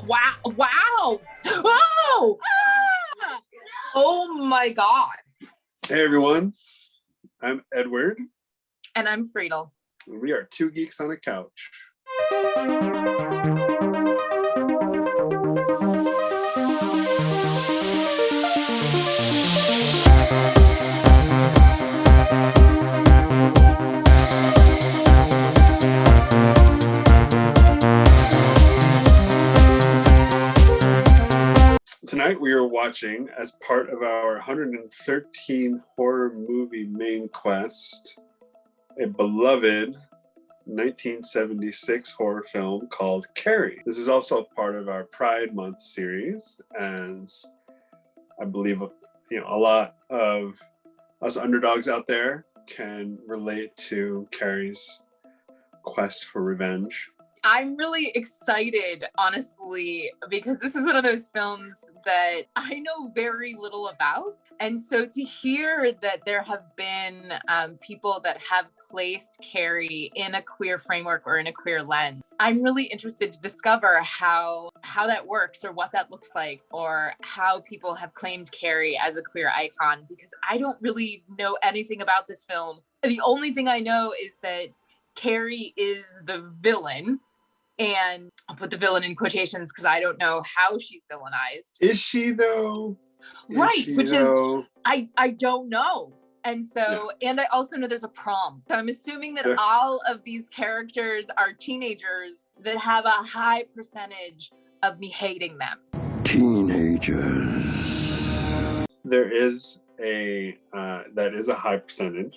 Wow. Wow. Oh! Ah! Oh my God. Hey everyone, I'm Edward. And I'm Friedel. And we are two geeks on a couch. Tonight we are watching, as part of our 113 horror movie main quest, a beloved 1976 horror film called Carrie. This is also part of our Pride Month series, as I believe a lot of us underdogs out there can relate to Carrie's quest for revenge. I'm really excited, honestly, because this is one of those films that I know very little about. And so to hear that there have been people that have placed Carrie in a queer framework or in a queer lens, I'm really interested to discover how that works or what that looks like, or how people have claimed Carrie as a queer icon, because I don't really know anything about this film. The only thing I know is that Carrie is the villain. And I'll put the villain in quotations because I don't know how she's villainized. Is she though? Right, which is, I don't know. And so, and I also know there's a prom. So I'm assuming that all of these characters are teenagers that have a high percentage of me hating them. Teenagers. There is that is a high percentage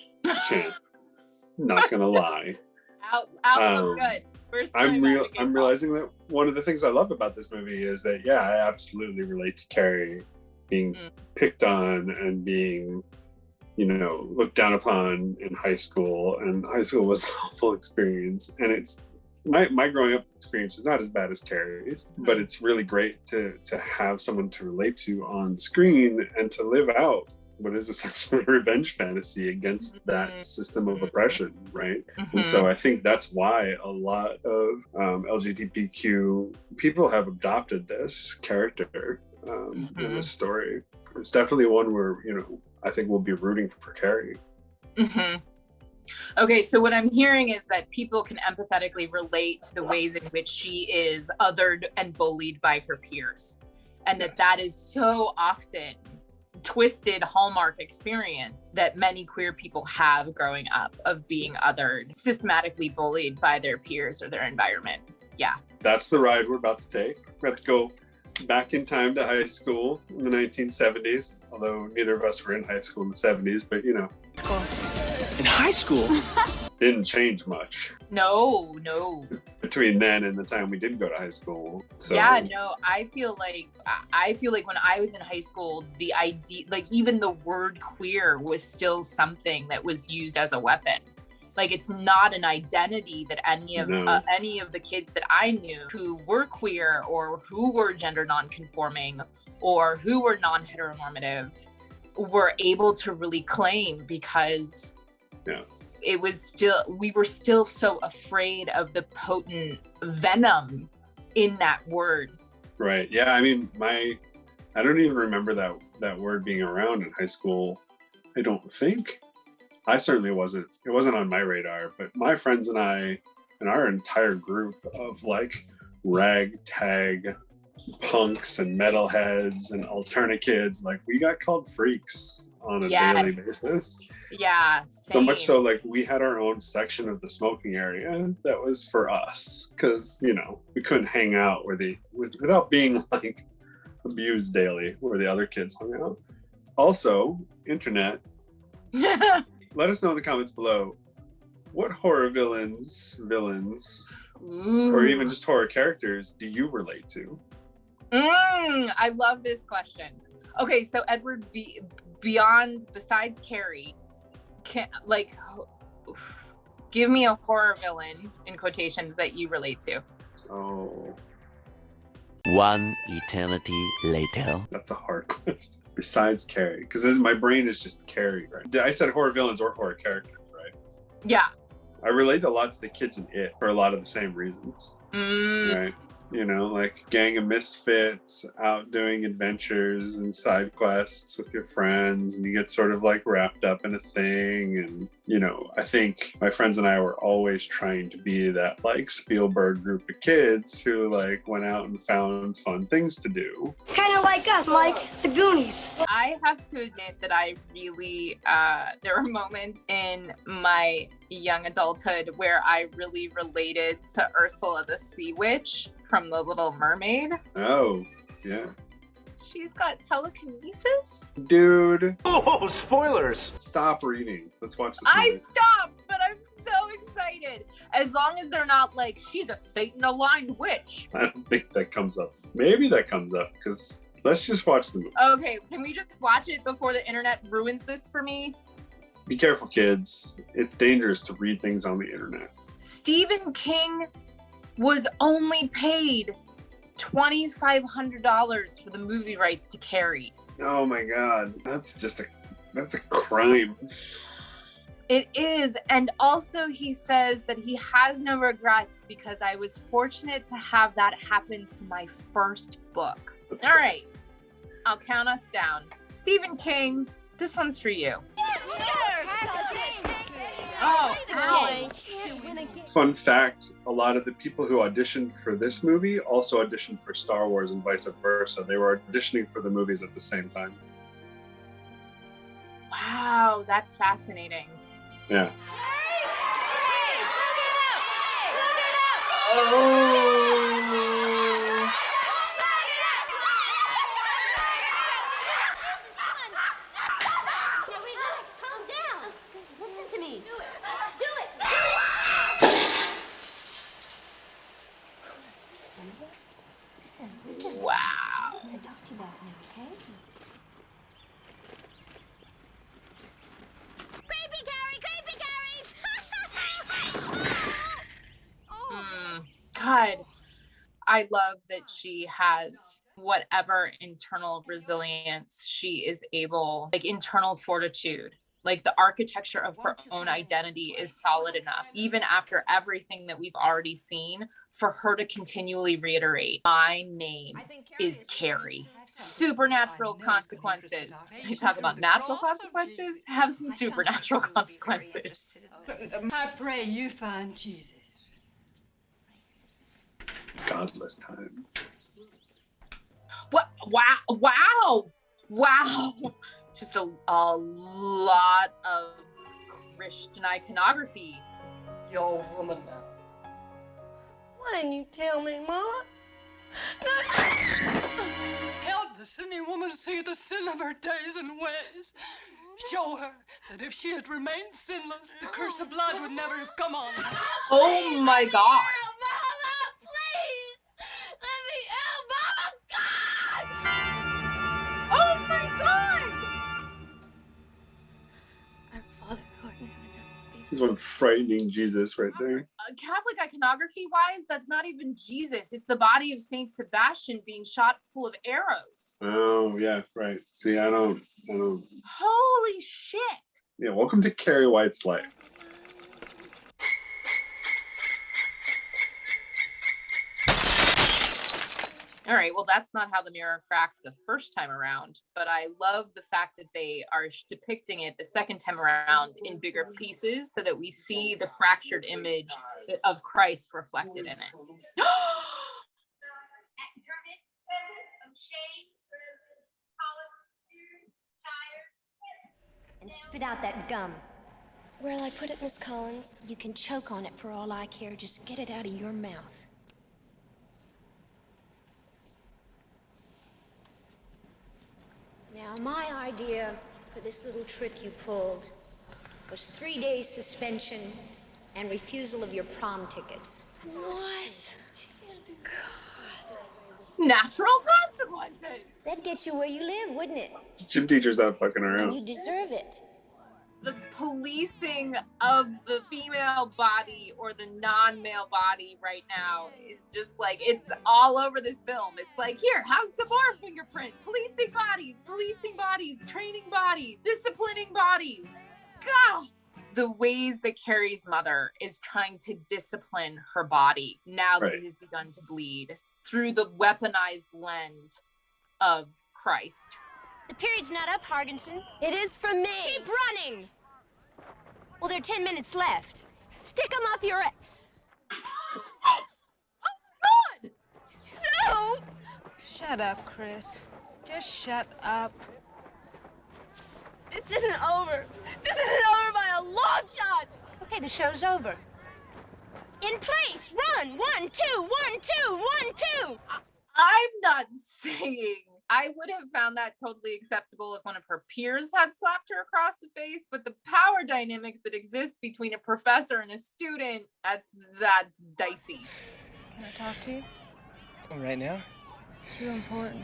chance. Not gonna lie. Out good. I'm realizing that one of the things I love about this movie is that, I absolutely relate to Carrie being picked on and being, looked down upon in high school. And high school was an awful experience. And it's my growing up experience is not as bad as Carrie's, but it's really great to have someone to relate to on screen and to live out what is essentially a revenge fantasy against that system of oppression, right? And so I think that's why a lot of LGBTQ people have adopted this character in this story. It's definitely one where, I think we'll be rooting for Carrie. Okay, so what I'm hearing is that people can empathetically relate to the ways in which she is othered and bullied by her peers. And that is so often twisted hallmark experience that many queer people have growing up, of being othered, systematically bullied by their peers or their environment. Yeah. That's the ride we're about to take. We have to go back in time to high school in the 1970s, although neither of us were in high school in the 70s, but In high school? Didn't change much. No. Between then and the time we did go to high school. So I feel like when I was in high school, the idea, like even the word queer was still something that was used as a weapon. Like it's not an identity that any of the kids that I knew who were queer or who were gender non-conforming or who were non-heteronormative were able to really claim, because we were still so afraid of the potent venom in that word. Right. Yeah. I mean, I don't even remember that word being around in high school. I don't think. I certainly wasn't. It wasn't on my radar, but my friends and I and our entire group of like ragtag punks and metalheads and alternate kids, like we got called freaks on a daily basis. Yeah, same. So much so, like we had our own section of the smoking area that was for us, because we couldn't hang out without being like abused daily where the other kids hung out. Also, internet. Let us know in the comments below, what horror villains, or even just horror characters do you relate to? I love this question. Okay, so Edward, besides Carrie, give me a horror villain in quotations that you relate to. Oh. One eternity later. That's a hard question. Besides Carrie, because my brain is just Carrie, right? I said horror villains or horror characters, right? Yeah. I relate a lot to the kids in It for a lot of the same reasons, right? you know, like gang of misfits out doing adventures and side quests with your friends, and you get sort of like wrapped up in a thing. And, you know, I think my friends and I were always trying to be that like Spielberg group of kids who like went out and found fun things to do. Kind of like us, Mike, the Goonies. I have to admit that I really, there were moments in my young adulthood where I really related to Ursula the Sea Witch from The Little Mermaid. Oh, yeah. She's got telekinesis? Dude. Oh, spoilers! Stop reading. Let's watch this I movie. stopped, but I'm so excited. As long as they're not like, she's a Satan-aligned witch. I don't think that comes up. Maybe that comes up, because let's just watch the movie. Okay, can we just watch it before the internet ruins this for me? Be careful, kids. It's dangerous to read things on the internet. Stephen King was only paid $2,500 for the movie rights to Carrie. Oh my God. That's a crime. It is. And also he says that he has no regrets because I was fortunate to have that happen to my first book. That's All right. right, I'll count us down. Stephen King, this one's for you. Oh, ow. Fun fact, a lot of the people who auditioned for this movie also auditioned for Star Wars and vice versa. They were auditioning for the movies at the same time. Wow, that's fascinating. Yeah. Oh. Now relax, calm down. Listen to me. Do it. Listen. Wow. I'm gonna talk to you about it now, okay? Creepy Carrie! God, I love that she has whatever internal resilience she is able, like internal fortitude. Like the architecture of her own identity is solid enough, even after everything that we've already seen, for her to continually reiterate, my name is Carrie. Supernatural consequences. They talk about natural consequences, have some supernatural consequences. I pray you find Jesus. Godless time. What? Wow. Just a lot of Christian iconography. Yo, woman. Why didn't you tell me, Mama? Help the sinning woman see the sin of her days and ways. Show her that if she had remained sinless, the curse of blood would never have come on her. Oh my God. Mama, please! Let me out, Mama! God! Oh my God. Our Father who art in heaven. This one frightening Jesus right there. Catholic iconography wise, that's not even Jesus. It's the body of Saint Sebastian being shot full of arrows. Oh yeah, right. See, I don't. Holy shit. Yeah, welcome to Carrie White's life. All right, well, that's not how the mirror cracked the first time around, but I love the fact that they are depicting it the second time around in bigger pieces so that we see the fractured image of Christ reflected in it. And spit out that gum. Where'll I put it, Miss Collins? You can choke on it for all I care. Just get it out of your mouth. Now, my idea for this little trick you pulled was 3 days suspension and refusal of your prom tickets. What? Natural consequences. That'd get you where you live, wouldn't it? Gym teacher's not fucking And around. you deserve it. The policing of the female body or the non-male body right now is just like, it's all over this film. It's like, here, have some more fingerprint. Policing bodies, training bodies, disciplining bodies. God! The ways that Carrie's mother is trying to discipline her body now that it has begun to bleed through the weaponized lens of Christ. The period's not up, Hargensen. It is for me. Keep running! Well, there are 10 minutes left. Stick 'em up your... So? Shut up, Chris. Just shut up. This isn't over. This isn't over by a long shot. Okay, the show's over. In place! Run! 1, 2, 1, 2, 1, 2! I'm not saying I would have found that totally acceptable if one of her peers had slapped her across the face, but the power dynamics that exist between a professor and a student, that's dicey. Can I talk to you? Right now? Too important.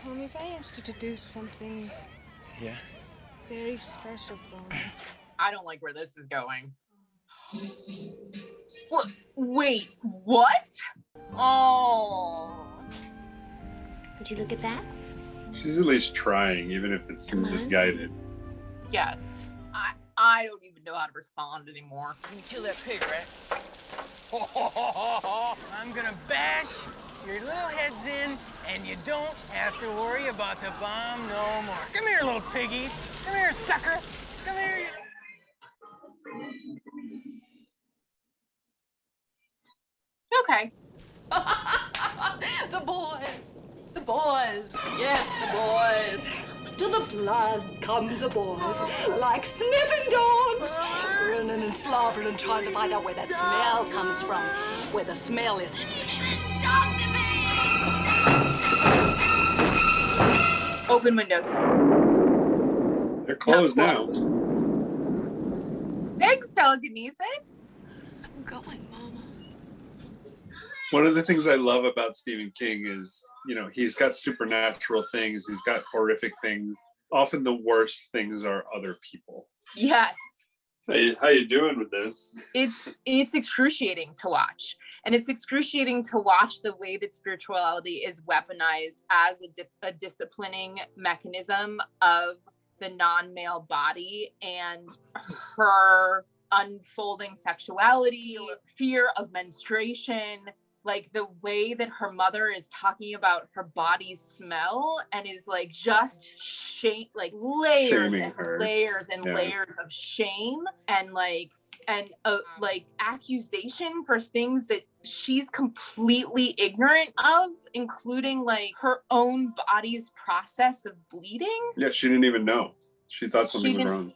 Tommy, if I asked you to do something Yeah. very special for me. I don't like where this is going. What? Wait, what? Oh. Would you look at that? She's at least trying, even if it's Come on. misguided. Yes. I don't even know how to respond anymore. You can kill that pig, right? I'm gonna bash your little heads in, and you don't have to worry about the bomb no more. Come here, little piggies. Come here, sucker. Come here. You... Okay. The boys. The boys. Yes, the boys. To the blood come the boys, like sniffing dogs, grinning and slobbering and trying to find out where that smell comes from, where the smell is. Talk to me! Open windows. They're closed now. Thanks, telekinesis. I'm going, Mama. One of the things I love about Stephen King is, you know, he's got supernatural things, he's got horrific things. Often the worst things are other people. Yes. Hey, how you doing with this? It's excruciating to watch. And it's excruciating to watch the way that spirituality is weaponized as a disciplining mechanism of the non-male body and her unfolding sexuality, fear of menstruation, like the way that her mother is talking about her body's smell and is like just shame, like layers Shaming and her. layers and Yeah. layers of shame and like accusation for things that she's completely ignorant of, including like her own body's process of bleeding. Yeah, she didn't even know. She thought something was wrong.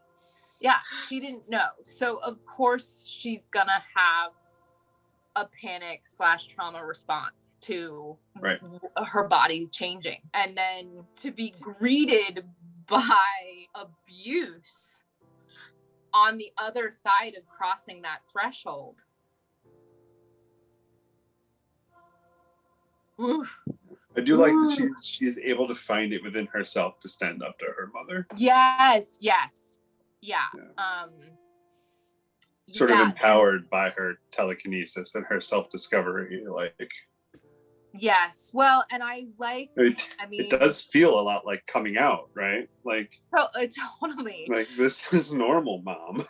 Yeah, she didn't know. So of course she's gonna have a panic/trauma response to Right. her body changing. And then to be greeted by abuse on the other side of crossing that threshold. Oof. I do like that she's able to find it within herself to stand up to her mother. Yes. Yeah. Sort of empowered by her telekinesis and her self-discovery. Like, yes. Well, and I like, it does feel a lot like coming out, right? Like, totally. like this is normal, Mom.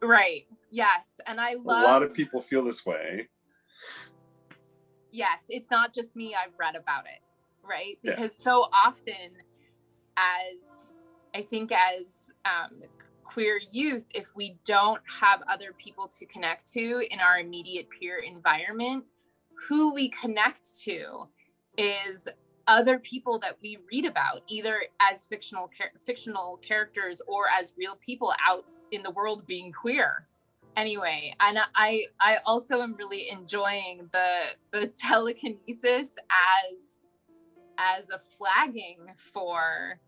Right. Yes. And I love, a lot of people feel this way. Yes. It's not just me. I've read about it. Right. Because so often as queer youth, if we don't have other people to connect to in our immediate peer environment, who we connect to is other people that we read about, either as fictional characters or as real people out in the world being queer. Anyway, and I also am really enjoying the telekinesis as a flagging for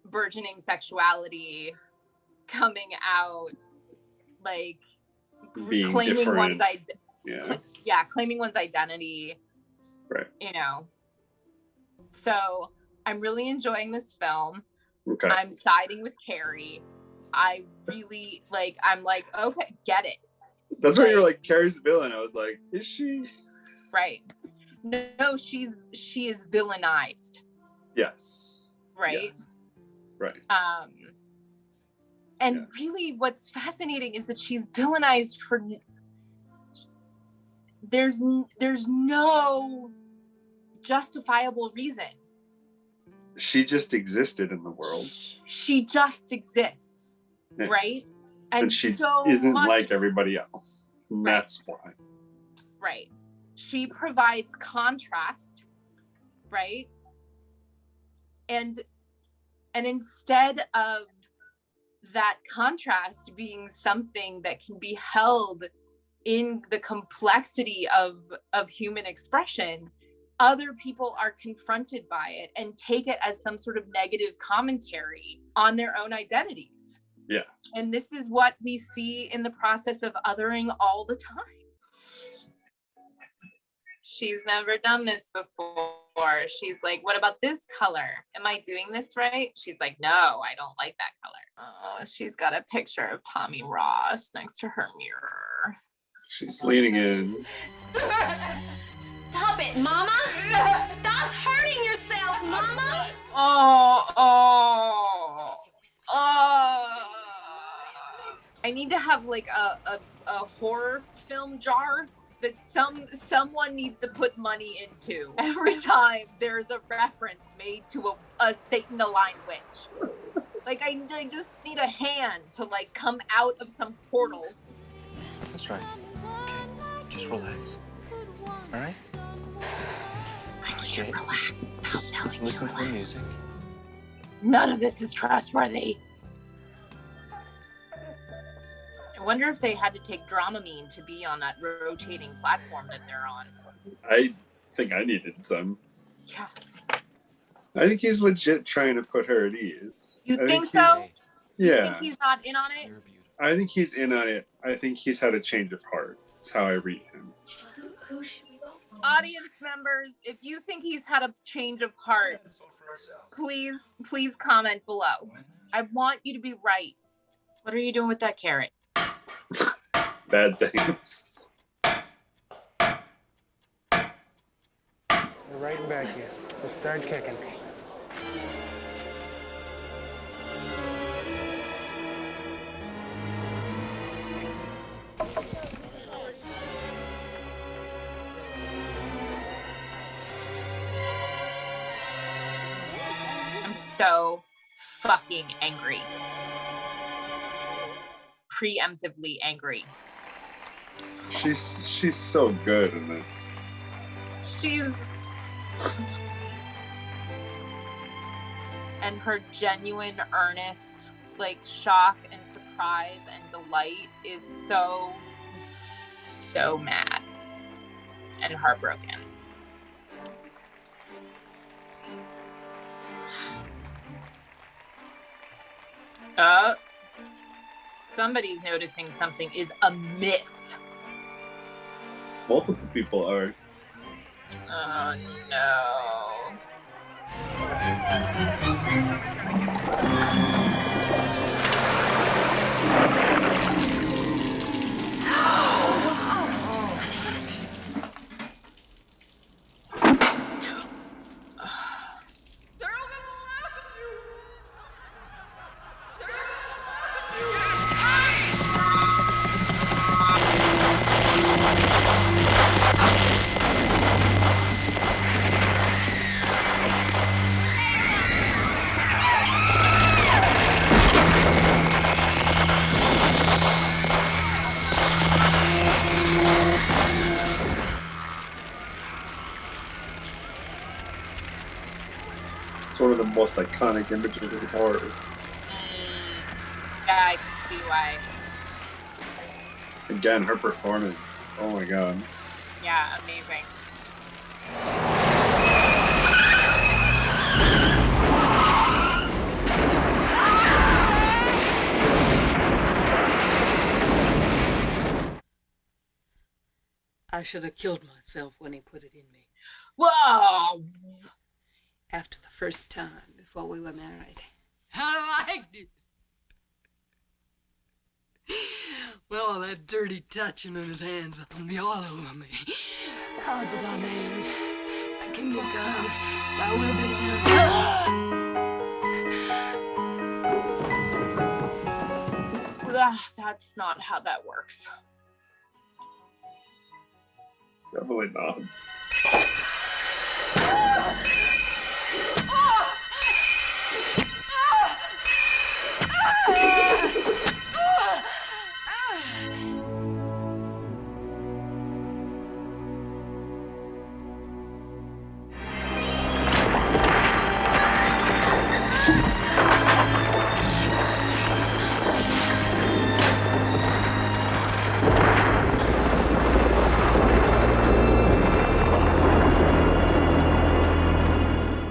burgeoning sexuality coming out, like being claiming different. claiming one's identity, right? You know, so I'm really enjoying this film. Okay. I'm siding with Carrie. I really I'm like, okay, get it. That's why you're like, Carrie's the villain. I was like, is she? Right. No, she is villainized. Yes. Right. Yes. Right. And really what's fascinating is that she's villainized for there's no justifiable reason. She just existed in the world. She just exists, Yeah. right? And she so isn't much, like everybody else. And Right. that's why. right. She provides contrast, right? And instead of that contrast being something that can be held in the complexity of human expression, other people are confronted by it and take it as some sort of negative commentary on their own identities. Yeah. And this is what we see in the process of othering all the time. She's never done this before. She's like, what about this color? Am I doing this right? She's like, no, I don't like that color. Oh, she's got a picture of Tommy Ross next to her mirror. She's leaning in. Stop it, Mama! Stop hurting yourself, Mama! I need to have like a horror film jar that someone needs to put money into every time there's a reference made to a Satan-aligned witch. Like I just need a hand to like come out of some portal. That's right. Okay, just relax. All right? I can't relax. Just listen to the music. None of this is trustworthy. I wonder if they had to take Dramamine to be on that rotating platform that they're on. I think I needed some. Yeah. I think he's legit trying to put her at ease. You think so? Yeah. You think he's not in on it? I think he's in on it. I think he's had a change of heart. That's how I read him. Who should we vote for? Audience members, if you think he's had a change of heart, please comment below. I want you to be right. What are you doing with that carrot? Bad things. You're right back here. Just start kicking. I'm so fucking angry. Preemptively angry. She's so good in this. She's... and her genuine, earnest, like, shock and surprise and delight is so mad and heartbroken. Somebody's noticing something is amiss. Multiple people are. Oh no. It's one of the most iconic images of horror. Yeah, I can see why. Again, her performance. Oh my god. Yeah, amazing. I should have killed myself when he put it in me. Whoa! After the first time, before we were married. I liked it. Well, that dirty touching of his hands on me all over me. How did I name? The kingdom come, thy will be done. That's not how that works. Definitely not.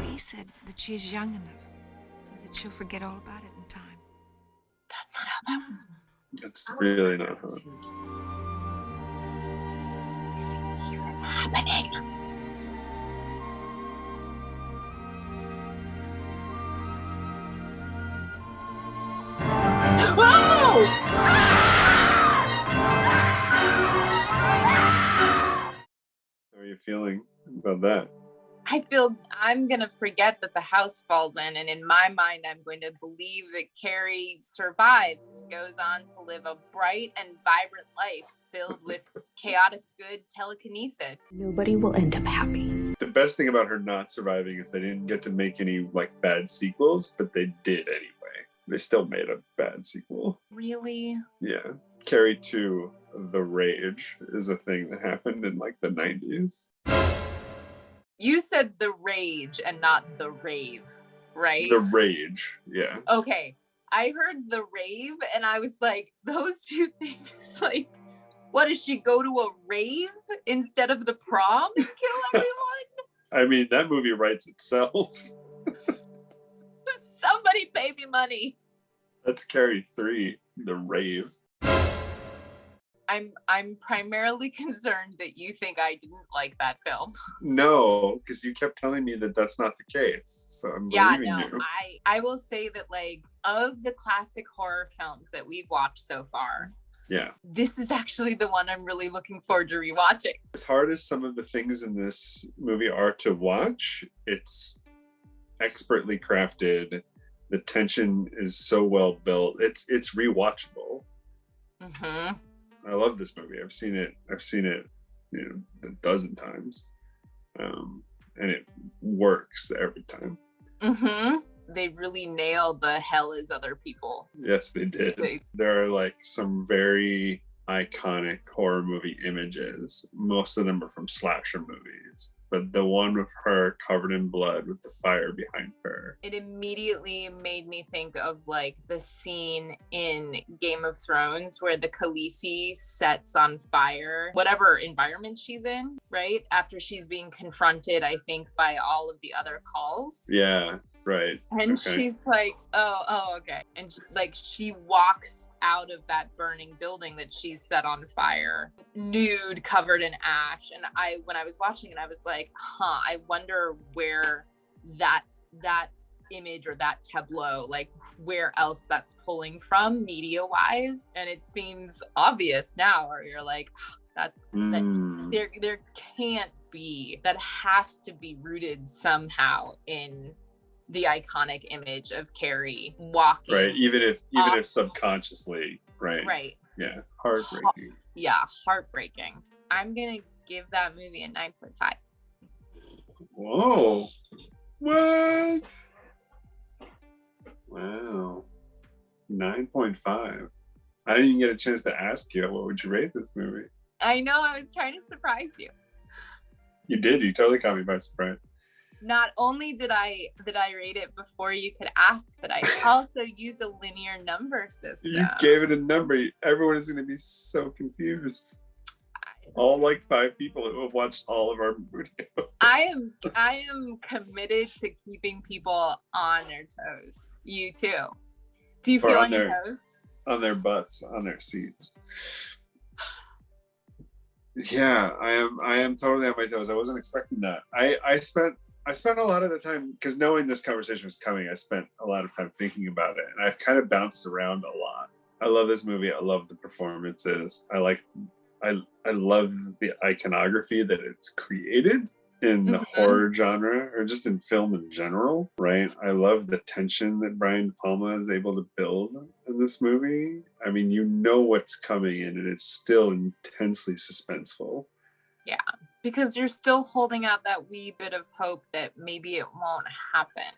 He said that she's young enough so that she'll forget all about it in time. That's not how that works. That's really not how it See it happening. How are you feeling about that? I feel I'm going to forget that the house falls in. And in my mind, I'm going to believe that Carrie survives and goes on to live a bright and vibrant life filled with chaotic good telekinesis. Nobody will end up happy. The best thing about her not surviving is they didn't get to make any like bad sequels, but they did anyway. They still made a bad sequel. Really? Yeah. Carrie 2, The Rage, is a thing that happened in like the 90s. You said the rage and not the rave, right? The Rage, yeah. Okay. I heard the rave and I was like, those two things, like, what does she go to a rave instead of the prom and kill everyone? I mean, that movie writes itself. Somebody pay me money. That's Carrie 3, The Rave. I'm primarily concerned that you think I didn't like that film. No, because you kept telling me that that's not the case. So I'm believing you. I will say that, like, of the classic horror films that we've watched so far, Yeah. this is actually the one I'm really looking forward to rewatching. As hard as some of the things in this movie are to watch, it's expertly crafted. The tension is so well built. It's rewatchable. Mm-hmm. I love this movie. I've seen it, a dozen times. And it works every time. Mm-hmm. They really nailed the hell is other people. Yes, they did. There are like some very iconic horror movie images. Most of them are from slasher movies. But the one with her covered in blood with the fire behind her. It immediately made me think of like the scene in Game of Thrones where the Khaleesi sets on fire whatever environment she's in, right? After she's being confronted, I think, by all of the other calls. Yeah, right. And okay. she's like, oh, okay. And she walks out of that burning building that she's set on fire, nude, covered in ash. And when I was watching it, I was like, I wonder where that image or that tableau, like where else that's pulling from media wise. And it seems obvious now, or you're like, that there can't be, that has to be rooted somehow in the iconic image of Carrie walking. Right, even if subconsciously, right? Right. Yeah, heartbreaking. Yeah, heartbreaking. I'm gonna give that movie a 9.5. Whoa. What? Wow. 9.5. I didn't even get a chance to ask you, what would you rate this movie? I know, I was trying to surprise you. You did, you totally caught me by surprise. Not only did I rate it before you could ask, but I also used a linear number system. You gave it a number. Everyone is going to be so confused. All like 5 people who have watched all of our videos. I am committed to keeping people on their toes. You too. Do you feel on your toes? On their butts, on their seats. Yeah, I am totally on my toes. I wasn't expecting that. I spent a lot of the time, because knowing this conversation was coming, I spent a lot of time thinking about it, and I've kind of bounced around a lot. I love this movie. I love the performances. I love the iconography that it's created in the horror genre, or just in film in general, right? I love the tension that Brian De Palma is able to build in this movie. I mean, you know what's coming, and it's still intensely suspenseful. Yeah. Because you're still holding out that wee bit of hope that maybe it won't happen.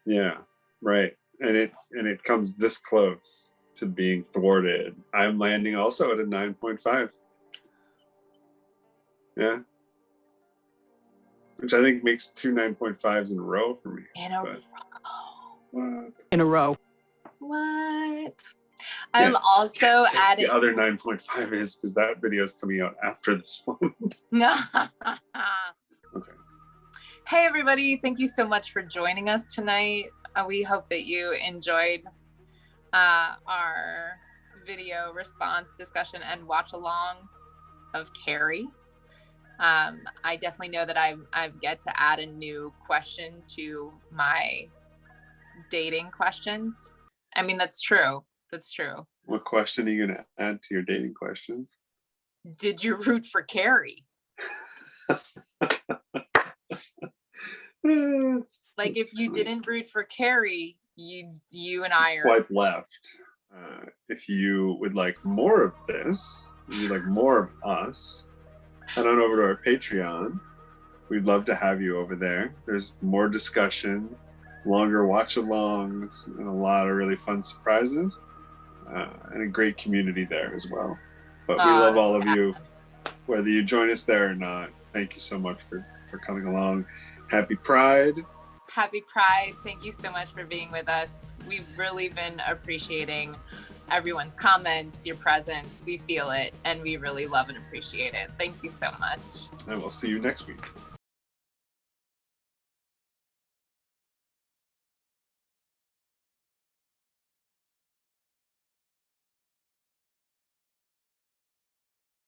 Yeah, right. And it comes this close to being thwarted. I'm landing also at a 9.5. Yeah. Which I think makes 2 9.5s in a row for me. In a row. What? In a row. What? I'm also adding. The other 9.5 is because that video is coming out after this one. No. Okay. Hey, everybody. Thank you so much for joining us tonight. We hope that you enjoyed our video response discussion and watch along of Carrie. I definitely know that I've get to add a new question to my dating questions. I mean, that's true. That's true. What question are you going to add to your dating questions? Did you root for Carrie? Like, if you didn't root for Carrie, you and I swipe left. If you would like more of this, if you'd like more of us, head on over to our Patreon. We'd love to have you over there. There's more discussion, longer watch-alongs, and a lot of really fun surprises, and a great community there as well. But we love all of you, whether you join us there or not. Thank you so much for coming along. Happy Pride. Happy Pride. Thank you so much for being with us. We've really been appreciating everyone's comments, your presence. We feel it, and we really love and appreciate it. Thank you so much. And we'll see you next week.